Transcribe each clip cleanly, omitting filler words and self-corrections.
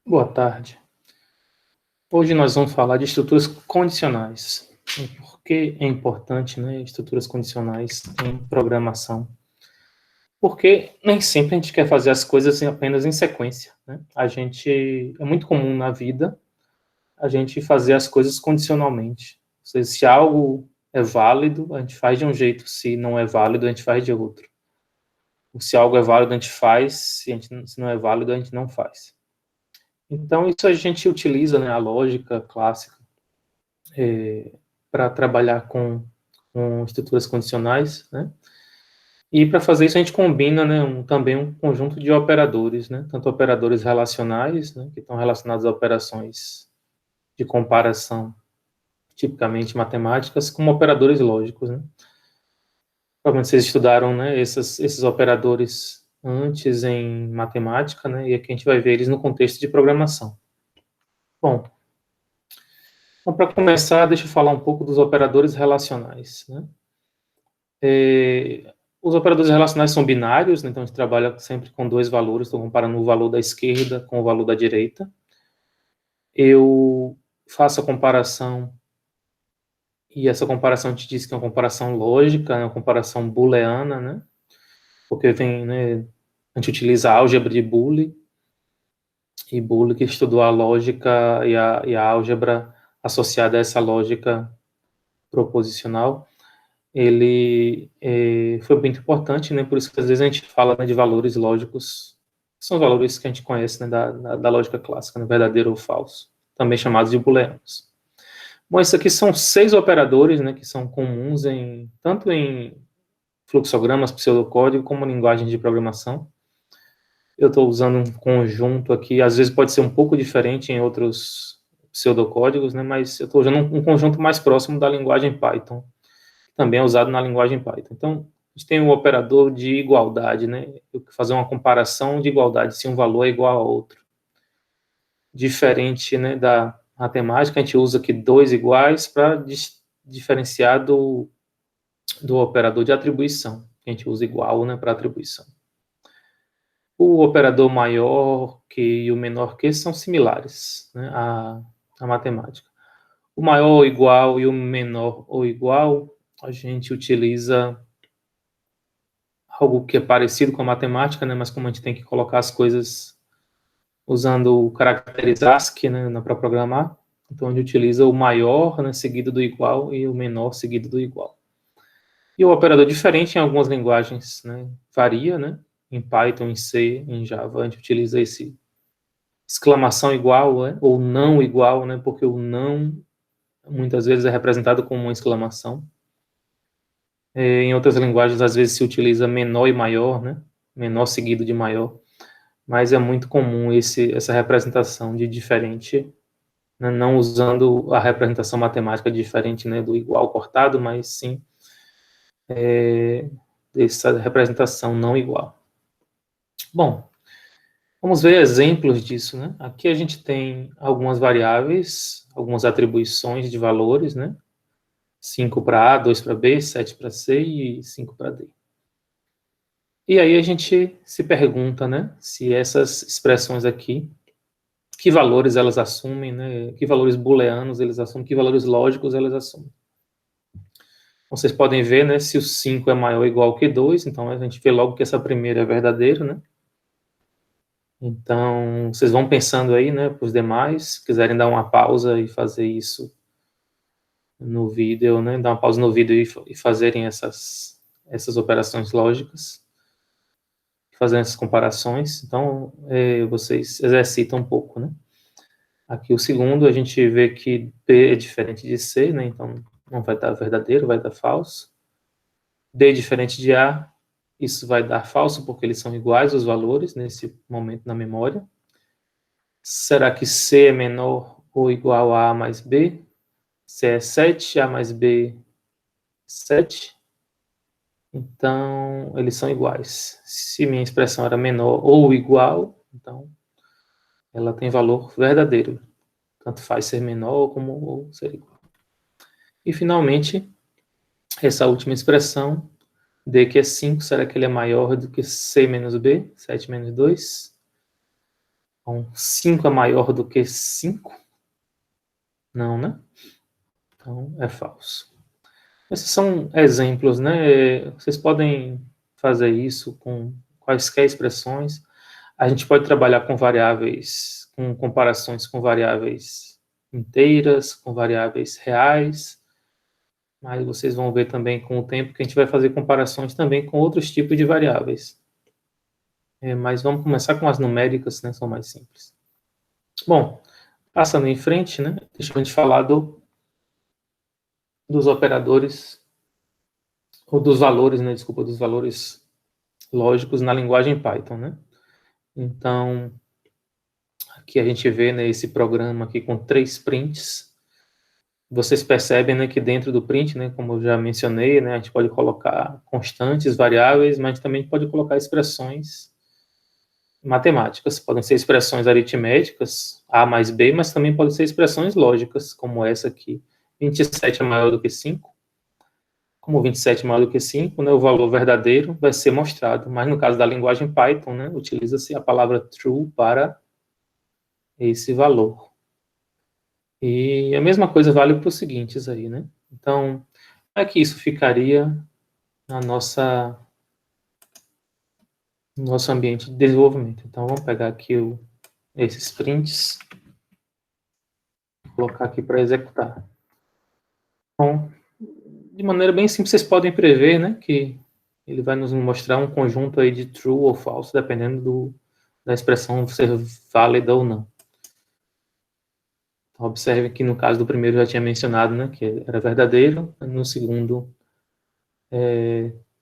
Boa tarde. Hoje nós vamos falar de estruturas condicionais. E por que é importante, né, estruturas condicionais em programação? Porque nem sempre a gente quer fazer as coisas apenas em sequência, né? É muito comum na vida a gente fazer as coisas condicionalmente. Ou seja, se algo é válido, a gente faz de um jeito, se não é válido, a gente faz de outro. Ou se algo é válido, a gente faz, se não é válido, a gente não faz. Então, isso a gente utiliza, né, a lógica clássica para trabalhar com estruturas condicionais, né? E para fazer isso a gente combina, né, também um conjunto de operadores, né? Tanto operadores relacionais, né, que estão relacionados a operações de comparação, tipicamente matemáticas, como operadores lógicos, né? Provavelmente vocês estudaram, né, esses operadores antes em matemática, né? E aqui a gente vai ver eles no contexto de programação. Bom, então, para começar, deixa eu falar um pouco dos operadores relacionais, né? Os operadores relacionais são binários, né? Então a gente trabalha sempre com dois valores, estou comparando o valor da esquerda com o valor da direita. Eu faço a comparação, e essa comparação a gente diz que é uma comparação lógica, é uma comparação booleana, né? Porque vem, né, a gente utiliza a álgebra de Boole, e Boole que estudou a lógica e a álgebra associada a essa lógica proposicional. Ele foi muito importante, né? Por isso que às vezes a gente fala, né, de valores lógicos, que são os valores que a gente conhece, né, da lógica clássica, né, verdadeiro ou falso, também chamados de booleanos. Bom, isso aqui são 6 operadores, né, que são comuns tanto em fluxogramas, pseudocódigo, como linguagens de programação. Eu estou usando um conjunto aqui, às vezes pode ser um pouco diferente em outros pseudocódigos, né, mas eu estou usando um conjunto mais próximo da linguagem Python, também é usado na linguagem Python. Então, a gente tem o operador de igualdade, né? Eu fazer uma comparação de igualdade, se um valor é igual a outro. Diferente, né, da matemática, a gente usa aqui dois iguais para diferenciar do operador de atribuição. A gente usa igual, né, para atribuição. O operador maior que e o menor que são similares, né, à matemática. O maior ou igual e o menor ou igual, a gente utiliza algo que é parecido com a matemática, né, mas como a gente tem que colocar as coisas usando caracteres ASCII, né, para programar, então a gente utiliza o maior, né, seguido do igual e o menor seguido do igual. E o operador diferente em algumas linguagens, né, varia, né, em Python, em C, em Java, a gente utiliza esse exclamação igual, né, ou não igual, né, porque o não muitas vezes é representado como uma exclamação. Em outras linguagens, às vezes se utiliza menor e maior, né, menor seguido de maior, mas é muito comum essa representação de diferente, né, não usando a representação matemática diferente, né, do igual cortado, mas sim essa representação não igual. Bom, vamos ver exemplos disso, né? Aqui a gente tem algumas variáveis, algumas atribuições de valores, né? 5 para A, 2 para B, 7 para C e 5 para D. E aí a gente se pergunta, né, se essas expressões aqui, que valores elas assumem, né, que valores booleanos eles assumem, que valores lógicos elas assumem. Vocês podem ver, né, se o 5 é maior ou igual que 2, então a gente vê logo que essa primeira é verdadeira, né. Então, vocês vão pensando aí, né, para os demais, se quiserem dar uma pausa e fazer isso no vídeo, né, dar uma pausa no vídeo e fazerem essas operações lógicas, fazendo essas comparações, então vocês exercitam um pouco, né. Aqui o segundo, a gente vê que B é diferente de C, né, então não vai dar verdadeiro, vai dar falso. D é diferente de A, isso vai dar falso, porque eles são iguais os valores nesse momento na memória. Será que C é menor ou igual a A mais B? C é 7, A mais B 7. Então, eles são iguais. Se minha expressão era menor ou igual, então ela tem valor verdadeiro. Tanto faz ser menor ou ser igual. E, finalmente, essa última expressão, D que é 5, será que ele é maior do que C menos B? 7 menos 2? Então, 5 é maior do que 5? Não, né? Então, é falso. Esses são exemplos, né? Vocês podem fazer isso com quaisquer expressões. A gente pode trabalhar com variáveis, com comparações com variáveis inteiras, com variáveis reais, mas vocês vão ver também com o tempo que a gente vai fazer comparações também com outros tipos de variáveis. Mas vamos começar com as numéricas, né? São mais simples. Bom, passando em frente, né? Deixa a gente falar dos operadores, ou dos valores, né? Desculpa, dos valores lógicos na linguagem Python, né? Então, aqui a gente vê, né, esse programa aqui com 3 prints. Vocês percebem, né, que dentro do print, né, como eu já mencionei, né, a gente pode colocar constantes, variáveis, mas também pode colocar expressões matemáticas. Podem ser expressões aritméticas, A mais B, mas também podem ser expressões lógicas, como essa aqui. 27 é maior do que 5. Como 27 é maior do que 5, né, o valor verdadeiro vai ser mostrado. Mas no caso da linguagem Python, né, utiliza-se a palavra true para esse valor. E a mesma coisa vale para os seguintes aí, né? Então, como é que isso ficaria na no nosso ambiente de desenvolvimento? Então, vamos pegar aqui esses prints, colocar aqui para executar. Bom, de maneira bem simples, vocês podem prever, né, que ele vai nos mostrar um conjunto aí de true ou false, dependendo da expressão ser válida ou não. Então, observe que no caso do primeiro já tinha mencionado, né, que era verdadeiro, no segundo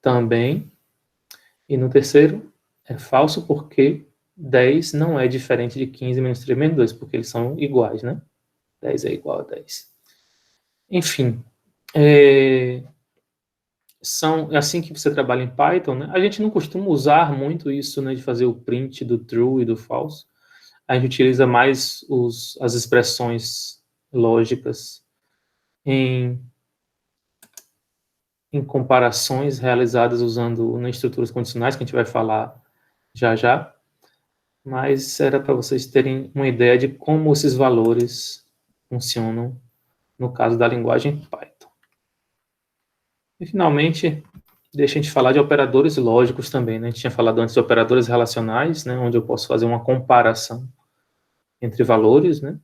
também, e no terceiro é falso porque 10 não é diferente de 15 menos 3 menos 2, porque eles são iguais, né? 10 é igual a 10. Enfim, é assim que você trabalha em Python, né? A gente não costuma usar muito isso, né, de fazer o print do true e do false. A gente utiliza mais as expressões lógicas em comparações realizadas usando estruturas condicionais, que a gente vai falar já já. Mas era para vocês terem uma ideia de como esses valores funcionam no caso da linguagem Python. E, finalmente, deixa a gente falar de operadores lógicos também, né? A gente tinha falado antes de operadores relacionais, né, onde eu posso fazer uma comparação entre valores, né?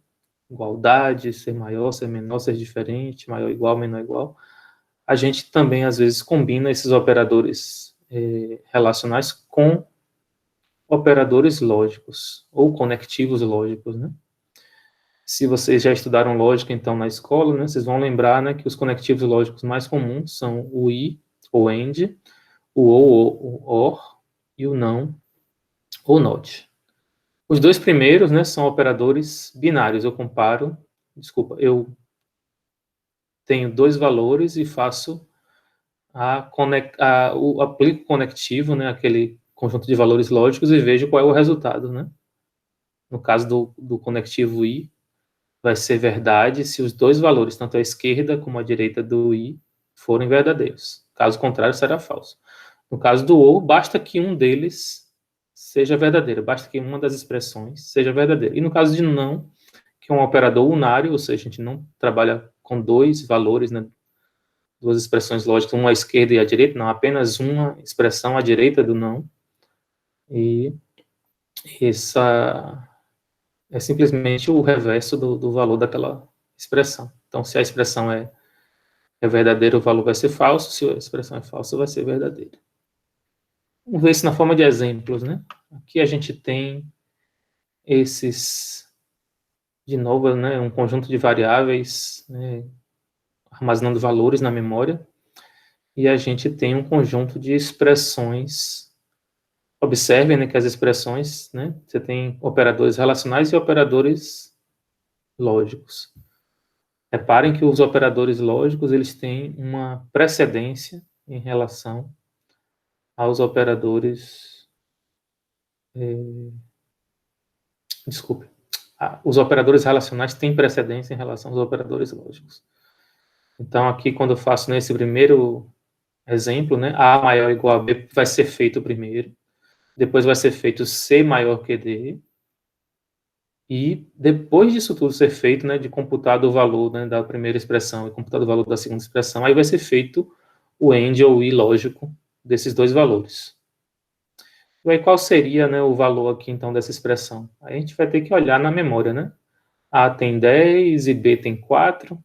Igualdade, ser maior, ser menor, ser diferente, maior igual, menor igual. A gente também, às vezes, combina esses operadores relacionais com operadores lógicos, ou conectivos lógicos, né? Se vocês já estudaram lógica, então, na escola, né, vocês vão lembrar, né, que os conectivos lógicos mais comuns são o e, ou and, o ou, o or, e o não, ou not. Os dois primeiros, né, são operadores binários. Eu tenho dois valores e faço o aplico conectivo, né, aquele conjunto de valores lógicos, e vejo qual é o resultado, né? No caso do conectivo i, vai ser verdade se os dois valores, tanto a esquerda como a direita do i, forem verdadeiros. Caso contrário, será falso. No caso do ou, basta que um deles seja verdadeiro, basta que uma das expressões seja verdadeira. E no caso de não, que é um operador unário, ou seja, a gente não trabalha com dois valores, né, duas expressões lógicas, uma à esquerda e à direita, não, apenas uma expressão à direita do não. E essa é simplesmente o reverso do valor daquela expressão. Então, se a expressão é verdadeira, o valor vai ser falso. Se a expressão é falsa, vai ser verdadeira. Vamos ver isso na forma de exemplos, né? Aqui a gente tem de novo, né, um conjunto de variáveis, né, armazenando valores na memória, e a gente tem um conjunto de expressões. Observem, né, que as expressões, né, você tem operadores relacionais e operadores lógicos. Reparem que os operadores lógicos, eles têm uma precedência em relação aos operadores... desculpe. Os operadores relacionais têm precedência em relação aos operadores lógicos. Então, aqui, quando eu faço nesse primeiro exemplo, né, A maior ou igual a B vai ser feito primeiro, depois vai ser feito C maior que D, E depois disso tudo ser feito, né, de computado o valor, né, da primeira expressão e computado o valor da segunda expressão, aí vai ser feito o AND ou I lógico desses dois valores. E aí qual seria, né, o valor aqui, então, dessa expressão? Aí a gente vai ter que olhar na memória, né? A tem 10 e B tem 4.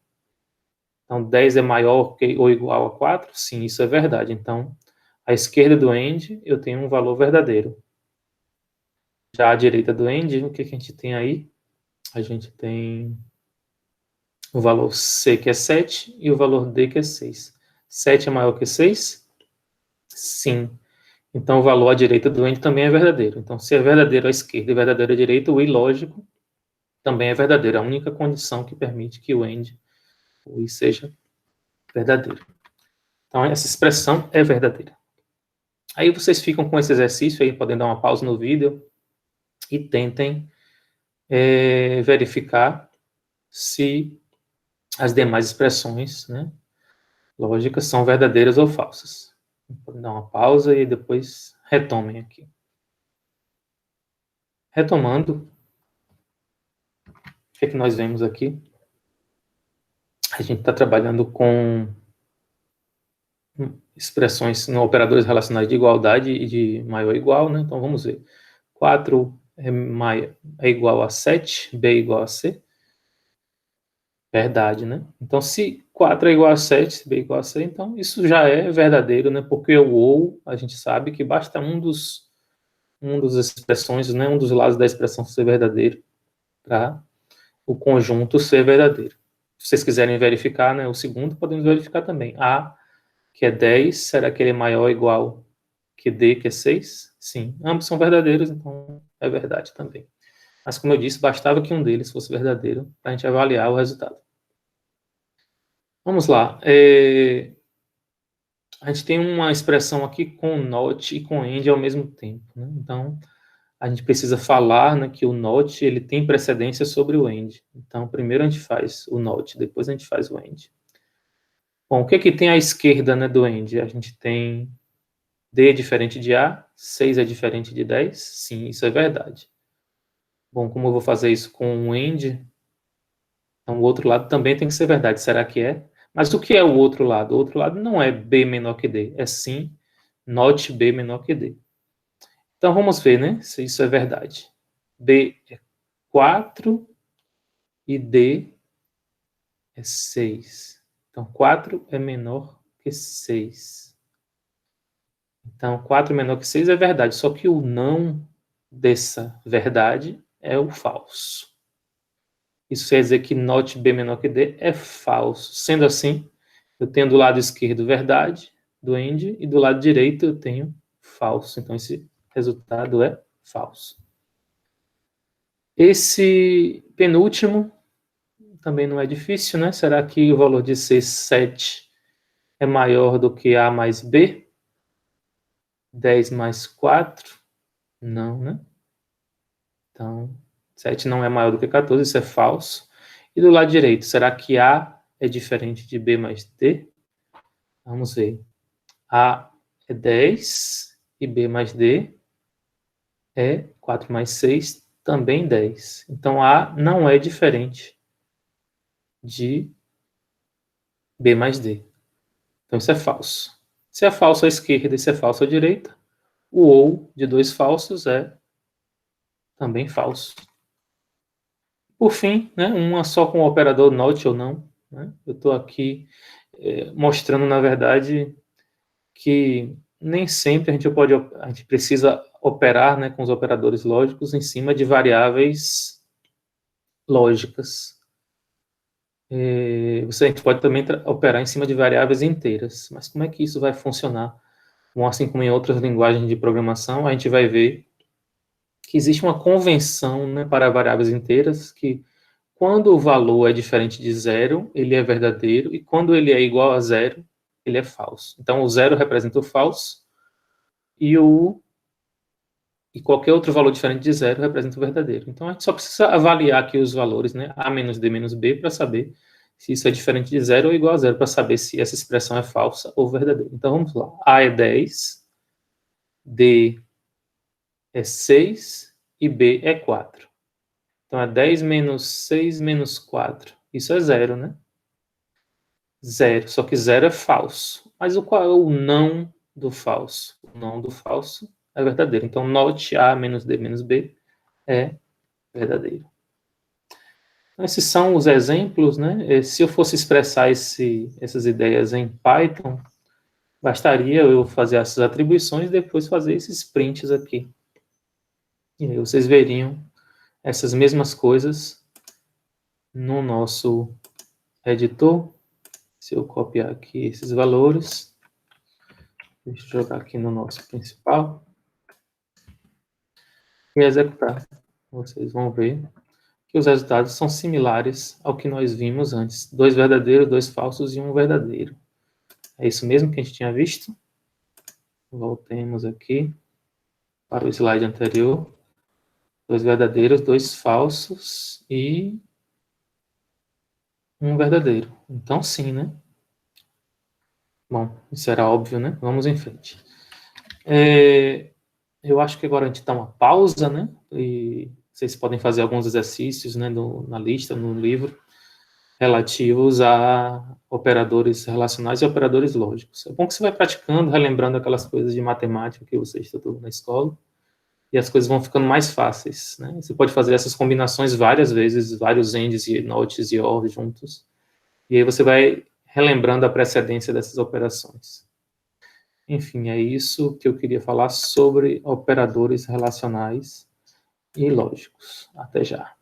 Então, 10 é maior que ou igual a 4? Sim, isso é verdade. Então, à esquerda do AND, eu tenho um valor verdadeiro. Já à direita do AND, o que a gente tem aí? A gente tem o valor C, que é 7, e o valor D, que é 6. 7 é maior que 6? Sim. Então, o valor à direita do AND também é verdadeiro. Então, se é verdadeiro à esquerda e verdadeiro à direita, o I lógico também é verdadeiro. A única condição que permite que o AND, o I, seja verdadeiro. Então, essa expressão é verdadeira. Aí vocês ficam com esse exercício aí, podem dar uma pausa no vídeo e tentem verificar se as demais expressões, né, lógicas são verdadeiras ou falsas. Podem dar uma pausa e depois retomem aqui. Retomando, o que é que nós vemos aqui? A gente está trabalhando com expressões no operadores relacionais de igualdade e de maior ou igual, né? Então vamos ver. 4 é igual a 7, B é igual a C. Verdade, né? Então, se 4 é igual a 7, se B é igual a C, então isso já é verdadeiro, né? Porque o ou, a gente sabe que basta um dos expressões, né? Um dos lados da expressão ser verdadeiro para o conjunto ser verdadeiro. Se vocês quiserem verificar, né? O segundo, podemos verificar também. A, que é 10, será que ele é maior ou igual que D, que é 6? Sim, ambos são verdadeiros, então é verdade também. Mas, como eu disse, bastava que um deles fosse verdadeiro para a gente avaliar o resultado. Vamos lá. A gente tem uma expressão aqui com not e com and ao mesmo tempo, né? Então, a gente precisa falar, né, que o not ele tem precedência sobre o and. Então, primeiro a gente faz o not, depois a gente faz o and. Bom, o que é que tem à esquerda, né, do and? A gente tem D é diferente de A, 6 é diferente de 10. Sim, isso é verdade. Bom, como eu vou fazer isso com o and, então o outro lado também tem que ser verdade. Será que é? Mas o que é o outro lado? O outro lado não é B menor que D, é sim not B menor que D. Então vamos ver, né, se isso é verdade. B é 4 e D é 6. Então 4 é menor que 6. Então 4 menor que 6 é verdade, só que o não dessa verdade é o falso. Isso quer dizer que not B menor que D é falso. Sendo assim, eu tenho do lado esquerdo verdade, do AND, e do lado direito eu tenho falso. Então, esse resultado é falso. Esse penúltimo também não é difícil, né? Será que o valor de C, 7, é maior do que A mais B? 10 mais 4? Não, né? Então, 7 não é maior do que 14, isso é falso. E do lado direito, será que A é diferente de B mais D? Vamos ver. A é 10 e B mais D é 4 mais 6, também 10. Então, A não é diferente de B mais D. Então, isso é falso. Se é falso à esquerda e se é falso à direita, o ou de dois falsos é também falso. Por fim, né, uma só com o operador not ou não. Né? Eu estou aqui mostrando, na verdade, que nem sempre a gente precisa operar, né, com os operadores lógicos em cima de variáveis lógicas. A gente pode também operar em cima de variáveis inteiras, mas como é que isso vai funcionar? Bom, assim como em outras linguagens de programação, a gente vai ver que existe uma convenção, né, para variáveis inteiras, que quando o valor é diferente de zero, ele é verdadeiro, e quando ele é igual a zero, ele é falso. Então, o zero representa o falso, e qualquer outro valor diferente de zero representa o verdadeiro. Então, a gente só precisa avaliar aqui os valores, né, A menos D menos B, para saber se isso é diferente de zero ou igual a zero, para saber se essa expressão é falsa ou verdadeira. Então, vamos lá. A é 10, D é 6 e B é 4. Então, é 10 menos 6 menos 4. Isso é 0, né? 0. Só que 0 é falso. Mas qual é o não do falso? O não do falso é verdadeiro. Então, note A menos D menos B é verdadeiro. Então, esses são os exemplos, né? Se eu fosse expressar essas ideias em Python, bastaria eu fazer essas atribuições e depois fazer esses prints aqui. E aí vocês veriam essas mesmas coisas no nosso editor. Se eu copiar aqui esses valores, deixa eu jogar aqui no nosso principal e executar. Vocês vão ver que os resultados são similares ao que nós vimos antes. 2 verdadeiros, 2 falsos e 1 verdadeiro. É isso mesmo que a gente tinha visto? Voltemos aqui para o slide anterior. 2 verdadeiros, 2 falsos e 1 verdadeiro. Então, sim, né? Bom, isso era óbvio, né? Vamos em frente. Eu acho que agora a gente dá uma pausa, né? E vocês podem fazer alguns exercícios, né, na lista, no livro, relativos a operadores relacionais e operadores lógicos. É bom que você vai praticando, relembrando aquelas coisas de matemática que você estudou na escola, e as coisas vão ficando mais fáceis, né? Você pode fazer essas combinações várias vezes, vários ANDs e NOTs e OR juntos, e aí você vai relembrando a precedência dessas operações. Enfim, é isso que eu queria falar sobre operadores relacionais e lógicos. Até já.